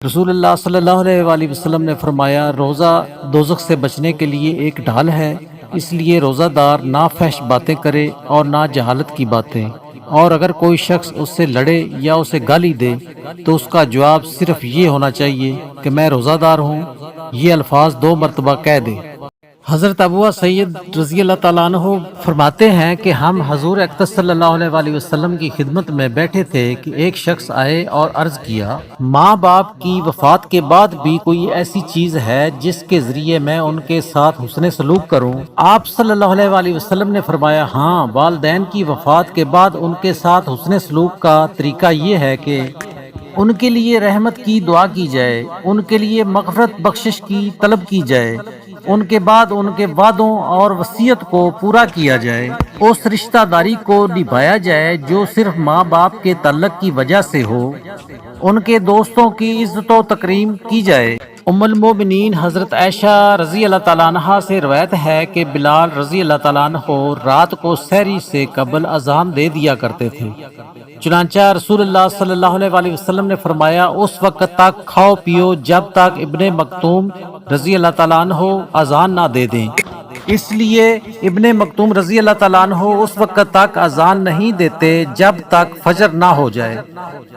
رسول اللہ صلی اللہ علیہ وآلہ وسلم نے فرمایا، روزہ دوزخ سے بچنے کے لیے ایک ڈھال ہے، اس لیے روزہ دار نہ فحش باتیں کرے اور نہ جہالت کی باتیں، اور اگر کوئی شخص اس سے لڑے یا اسے گالی دے تو اس کا جواب صرف یہ ہونا چاہیے کہ میں روزہ دار ہوں، یہ الفاظ 2 مرتبہ کہہ دے۔ حضرت ابو سعید رضی اللہ تعالیٰ عنہ فرماتے ہیں کہ ہم حضور اقدس صلی اللہ علیہ وآلہ وسلم کی خدمت میں بیٹھے تھے کہ ایک شخص آئے اور عرض کیا، ماں باپ کی وفات کے بعد بھی کوئی ایسی چیز ہے جس کے ذریعے میں ان کے ساتھ حسن سلوک کروں؟ آپ صلی اللہ علیہ وآلہ وسلم نے فرمایا، ہاں، والدین کی وفات کے بعد ان کے ساتھ حسن سلوک کا طریقہ یہ ہے کہ ان کے لیے رحمت کی دعا کی جائے، ان کے لیے مغفرت بخشش کی طلب کی جائے، ان کے بعد ان کے وعدوں اور وصیت کو پورا کیا جائے، اس رشتہ داری کو نبھایا جائے جو صرف ماں باپ کے تعلق کی وجہ سے ہو، ان کے دوستوں کی عزت و تکریم کی جائے۔ ام المومنین حضرت عائشہ رضی اللہ تعالیٰ عنہ سے روایت ہے کہ بلال رضی اللہ تعالیٰ عنہ رات کو سحری سے قبل اذان دے دیا کرتے تھے، چنانچہ رسول اللہ صلی اللہ علیہ وآلہ وسلم نے فرمایا، اس وقت تک کھاؤ پیو جب تک ابن مکتوم رضی اللہ تعالیٰ عنہ اذان نہ دے دیں۔ اس لیے ابن مکتوم رضی اللہ تعالیٰ عنہ اس وقت تک اذان نہیں دیتے جب تک فجر نہ ہو جائے۔